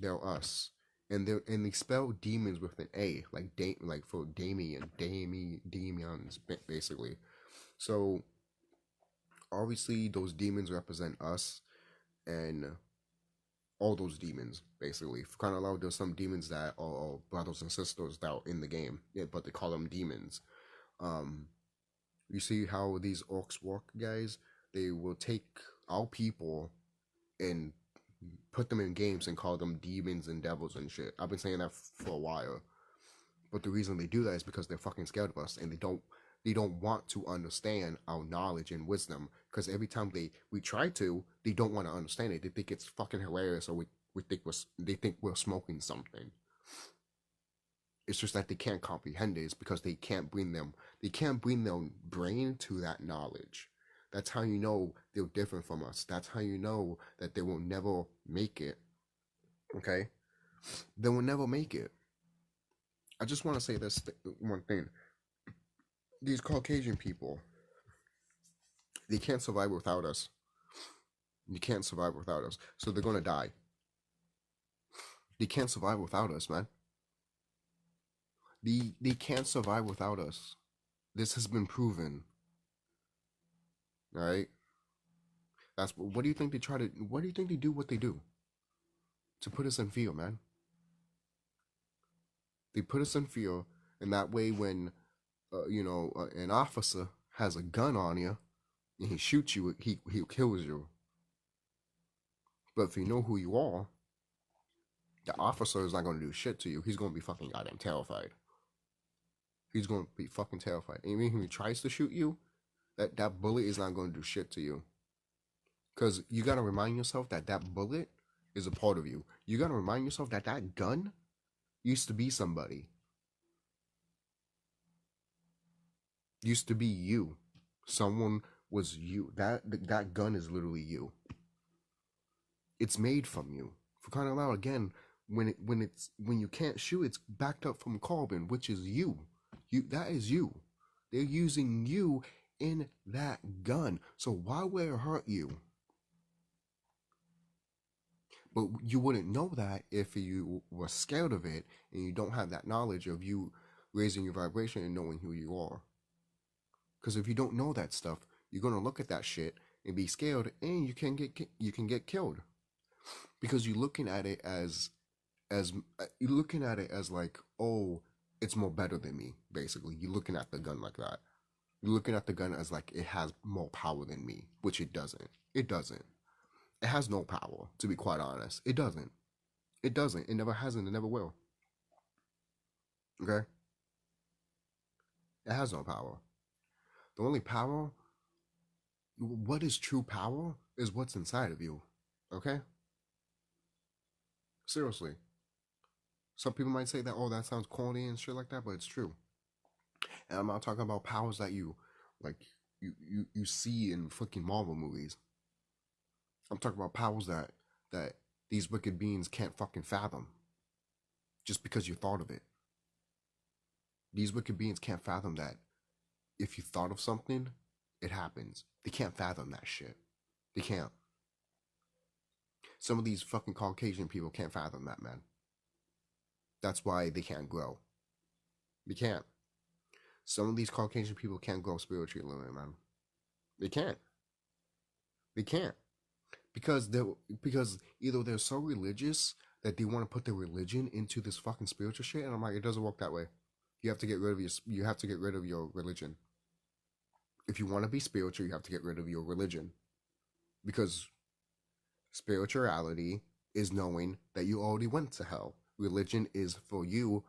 they're us. And they spell demons with an A, like for demons basically. So obviously those demons represent us, and all those demons basically. Kind of there's some demons that are brothers and sisters that are in the game, yeah, but they call them demons. Um, you see how these orcs work, guys? They will take our people and put them in games and call them demons and devils and shit. I've been saying that for a while. But the reason they do that is because they're fucking scared of us, and they don't want to understand our knowledge and wisdom. Because every time we try to, they don't want to understand it. They think it's fucking hilarious, or they think we're smoking something. It's just that they can't comprehend it. It's because they can't bring their brain to that knowledge. That's how you know they're different from us. That's how you know that they will never make it. Okay? They will never make it. I just want to say this one thing. These Caucasian people, they can't survive without us. You can't survive without us. So they're going to die. They can't survive without us, man. They can't survive without us. This has been proven. All right? What do you think they what do you think they do what they do? To put us in fear, man. They put us in fear, and that way when an officer has a gun on you and he shoots you, he kills you. But if you know who you are, the officer is not going to do shit to you. He's going to be fucking goddamn terrified. He's going to be fucking terrified. And even if he tries to shoot you, that bullet is not going to do shit to you. Because you got to remind yourself that bullet is a part of you. You got to remind yourself that gun used to be somebody. Used to be you. Someone was you. That gun is literally you. It's made from you. For crying out loud, again, when you can't shoot, it's backed up from carbon, which is you. That is you. They're using you in that gun. So why would it hurt you? But you wouldn't know that if you were scared of it and you don't have that knowledge of you raising your vibration and knowing who you are. Because if you don't know that stuff, you're gonna look at that shit and be scared, and you can get killed. Because you're looking at it as like, oh, it's more better than me. Basically, you're looking at the gun like that. You're looking at the gun as like it has more power than me, which it doesn't. It doesn't. It has no power, to be quite honest. It doesn't. It doesn't. It never hasn't. It never will. Okay? It has no power. The only power, what is true power, is what's inside of you. Okay? Seriously. Some people might say that, oh, that sounds corny and shit like that, but it's true. And I'm not talking about powers that you see in fucking Marvel movies. I'm talking about powers that these wicked beings can't fucking fathom. Just because you thought of it. These wicked beings can't fathom that. If you thought of something, it happens. They can't fathom that shit. They can't. Some of these fucking Caucasian people can't fathom that, man. That's why they can't grow. They can't. Some of these Caucasian people can't grow spiritually, man. They can't. They can't. Because either they're so religious that they want to put their religion into this fucking spiritual shit, and I'm like, it doesn't work that way. You have to get rid of your religion. If you want to be spiritual, you have to get rid of your religion. Because spirituality is knowing that you already went to hell. Religion is for you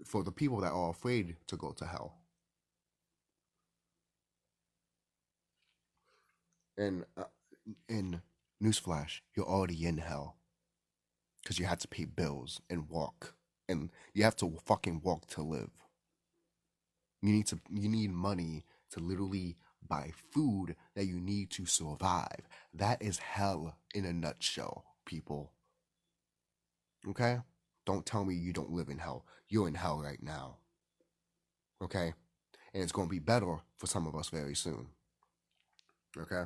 for the people that are afraid to go to hell. And in newsflash, you're already in hell because you had to pay bills and walk, and you have to fucking walk to live. You need money to literally buy food that you need to survive. That is hell in a nutshell, people. Okay? Don't tell me you don't live in hell. You're in hell right now. Okay? And it's going to be better for some of us very soon. Okay?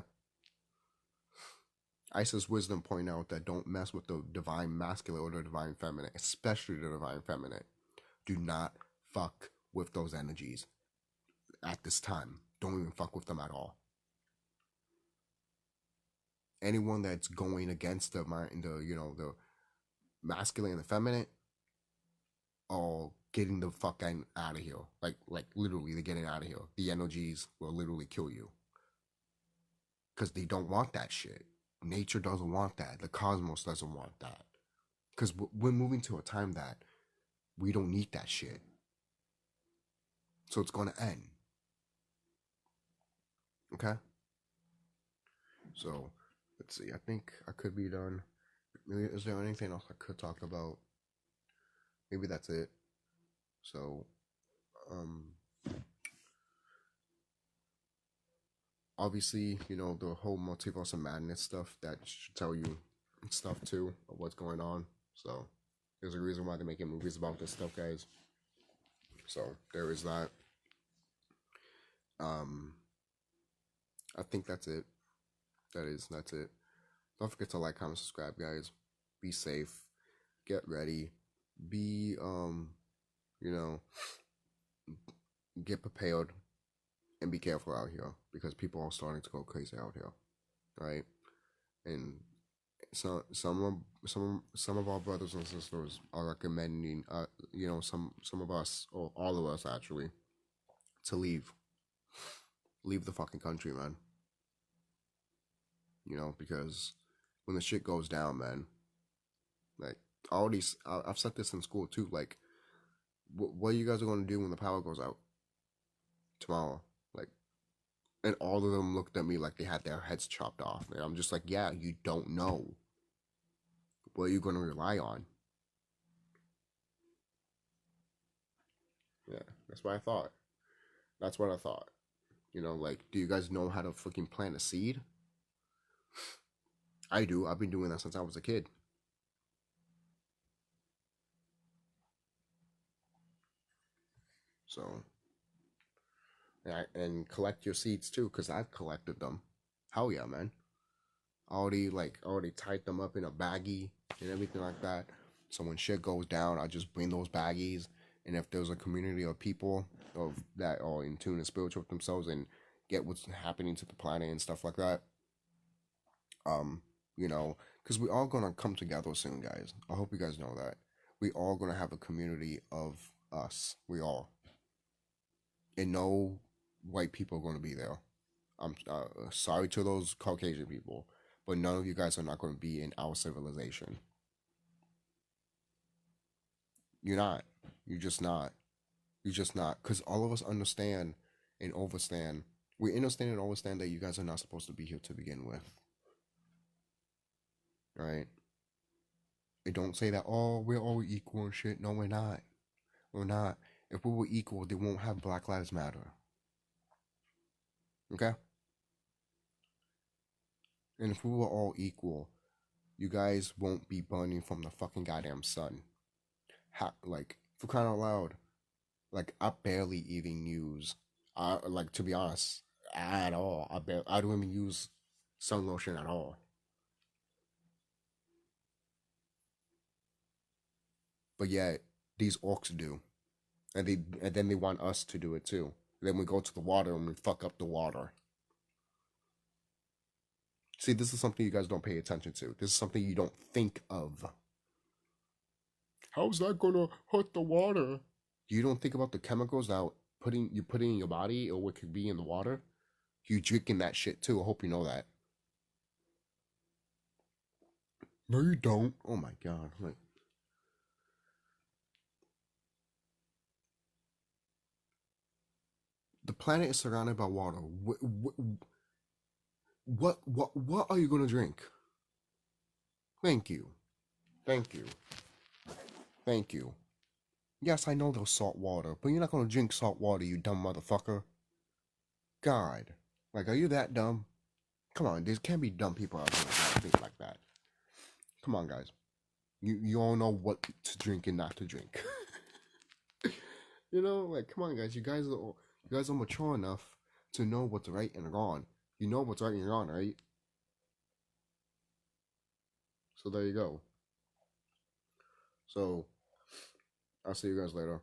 Isis Wisdom point out that don't mess with the divine masculine or the divine feminine, especially the divine feminine. Do not fuck with those energies at this time. Don't even fuck with them at all. Anyone that's going against the masculine and the feminine are getting the fuck out of here. Like literally, they're getting out of here. The energies will literally kill you because they don't want that shit. Nature doesn't want that. The cosmos doesn't want that. Because we're moving to a time that we don't need that shit. So it's going to end. Okay? So, let's see. I think I could be done. Maybe, is there anything else I could talk about? Maybe that's it. So, obviously, the whole multiverse of madness stuff, that should tell you stuff too of what's going on. So there's a reason why they're making movies about this stuff, guys. So there is that. I think that's it. That's it. Don't forget to like, comment, subscribe, guys. Be safe. Get ready. Be get prepared and be careful out here because people are starting to go crazy out here, right? And so some of our brothers and sisters are recommending, some of us, or all of us actually, to leave the fucking country, man. Because when the shit goes down, man, like I've said this in school too. Like, what are you guys going to do when the power goes out tomorrow? Like, and all of them looked at me like they had their heads chopped off. And I'm just like, yeah, you don't know. What are you going to rely on? Yeah, that's what I thought. That's what I thought. Like, do you guys know how to fucking plant a seed? I do. I've been doing that since I was a kid. So, yeah, and collect your seeds too, because I've collected them. Hell yeah, man. Already tied them up in a baggie and everything like that. So when shit goes down, I just bring those baggies, and if there's a community of people that are in tune and spiritual with themselves and get what's happening to the planet and stuff like that, because we all gonna come together soon, guys. I hope you guys know that we all gonna have a community of us. We all, and no white people are gonna be there. I'm sorry to those Caucasian people, but none of you guys are not going to be in our civilization. You're not. You're just not. You're just not. Because all of us understand and overstand. We understand and understand that you guys are not supposed to be here to begin with. Right? And don't say that, oh, we're all equal and shit. No, we're not. We're not. If we were equal, they won't have Black Lives Matter. Okay? And if we were all equal, you guys won't be burning from the fucking goddamn sun. Like, for crying out loud, like, I barely even use, like, to be honest, at all. I don't even use sun lotion at all. But yet, these orcs do, and then they want us to do it too. Then we go to the water and we fuck up the water. See, this is something you guys don't pay attention to. This is something you don't think of. How's that gonna hurt the water? You don't think about the chemicals that you put in your body or what could be in the water. You drinking that shit too. I hope you know that. No, you don't. Oh my god. Like, planet is surrounded by water. What are you gonna drink? Thank you. Thank you. Thank you. Yes, I know there's salt water, but you're not gonna drink salt water, you dumb motherfucker. God. Like, are you that dumb? Come on, there can't be dumb people out there that think like that. Come on, guys. You all know what to drink and not to drink. You know, like, come on, guys. You guys are mature enough to know what's right and wrong. You know what's right and wrong, right? So there you go. So I'll see you guys later.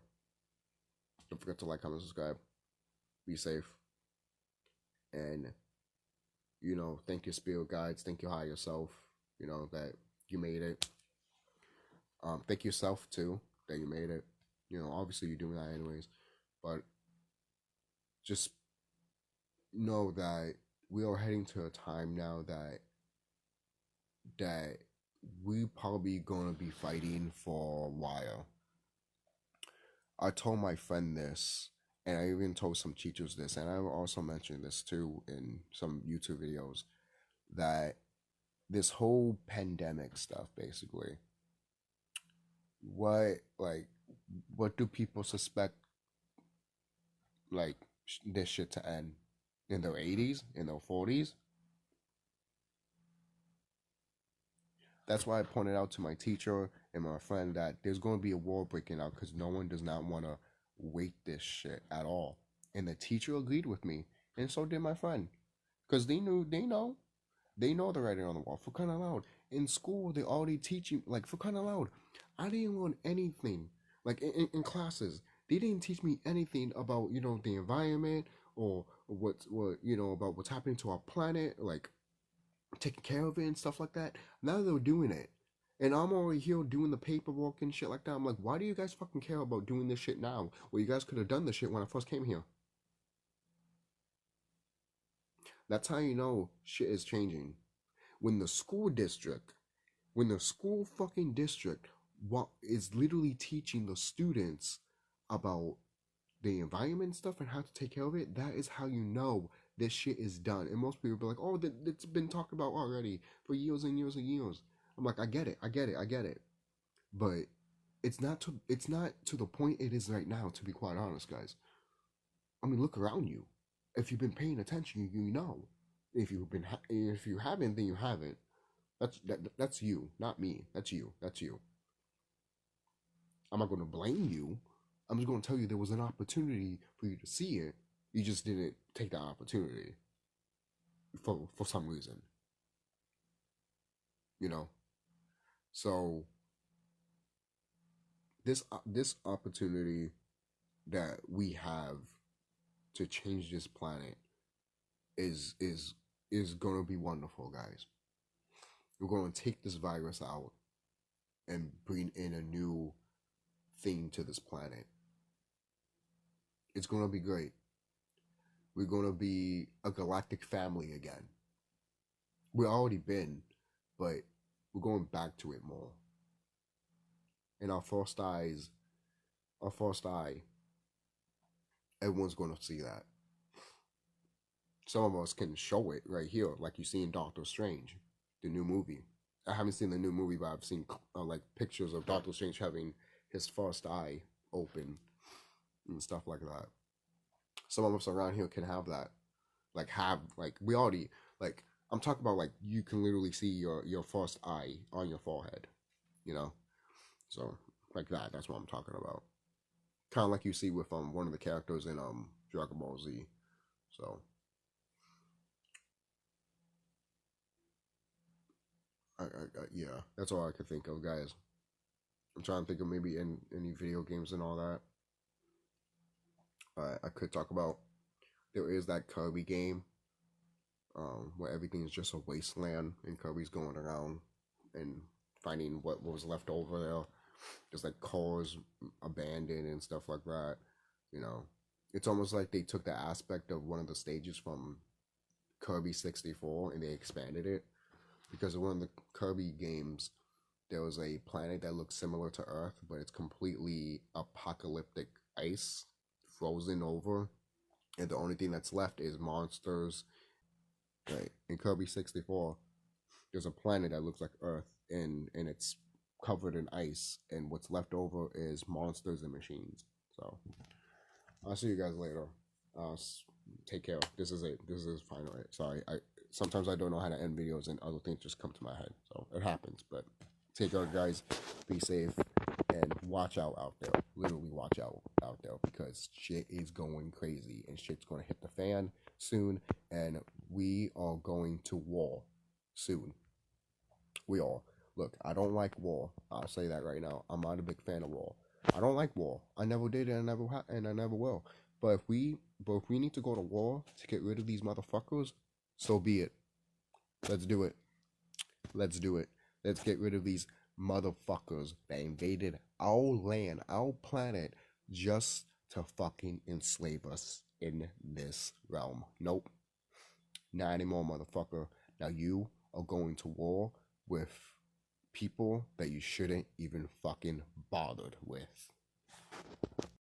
Don't forget to like, comment, subscribe. Be safe. And thank your spirit guides. Thank your higher self. That you made it. Thank yourself too that you made it. Obviously you're doing that anyways, but just know that we are heading to a time now that we probably gonna be fighting for a while. I told my friend this, and I even told some teachers this, and I also mentioned this too in some YouTube videos, that this whole pandemic stuff, basically, what do people suspect, like, this shit to end in their 80s, in their 40s? That's why I pointed out to my teacher and my friend that there's going to be a war breaking out because no one does not want to wait this shit at all. And the teacher agreed with me, and so did my friend, because they know the writing on the wall. For crying out loud, in school they already teach you, like, for crying out loud, I didn't learn anything, like, in classes. They didn't teach me anything about the environment, or about what's happening to our planet, like taking care of it and stuff like that. Now they're doing it. And I'm already here doing the paperwork and shit like that. I'm like, why do you guys fucking care about doing this shit now? Well, you guys could have done this shit when I first came here. That's how you know shit is changing. When the school fucking district, what is literally teaching the students about the environment stuff and how to take care of it, that is how you know this shit is done. And most people be like, oh, it's been talked about already for years and years and years. I'm like, I get it. But it's not to the point it is right now, to be quite honest, guys. I mean, look around you. If you've been paying attention, you know. If you haven't, then you haven't. That's you, not me. That's you. I'm not going to blame you. I'm just going to tell you there was an opportunity for you to see it. You just didn't take that opportunity for some reason. So this opportunity that we have to change this planet is going to be wonderful, guys. We're going to take this virus out and bring in a new thing to this planet. It's going to be great. We're going to be a galactic family again. We've already been, but we're going back to it more. And our first eye, everyone's going to see that. Some of us can show it right here, like you see in Doctor Strange, the new movie. I haven't seen the new movie, but I've seen like pictures of Doctor Strange having his first eye open and stuff like that. Some of us around here can have that. We already, like, I'm talking about, like, you can literally see your first eye on your forehead, so like that's what I'm talking about. Kind of like you see with one of the characters in Dragon Ball Z. So yeah, that's all I could think of, guys. I'm trying to think of maybe any video games and all that. I could talk about. There is that Kirby game, where everything's just a wasteland and Kirby's going around and finding what was left over there. Just like cars abandoned and stuff like that. It's almost like they took the aspect of one of the stages from Kirby 64 and they expanded it. Because in one of the Kirby games, there was a planet that looks similar to Earth, but it's completely apocalyptic ice, frozen over. and the only thing that's left is monsters. Right. In Kirby 64, there's a planet that looks like Earth, and it's covered in ice, and what's left over is monsters and machines. So I'll see you guys later. Take care. This is it. This is final. Sorry, I sometimes I don't know how to end videos, and other things just come to my head. So it happens. But take care, guys. Be safe and watch out there. Literally watch out there, because shit is going crazy and shit's gonna hit the fan soon, and we are going to war soon. We all look. I don't like war. I'll say that right now. I'm not a big fan of war. I don't like war. I never did, and I never will. But if we need to go to war to get rid of these motherfuckers, so be it. Let's do it. Let's do it. Let's get rid of these motherfuckers that invaded our land, our planet, just to fucking enslave us in this realm. Nope. Not anymore, motherfucker. Now you are going to war with people that you shouldn't even fucking bothered with.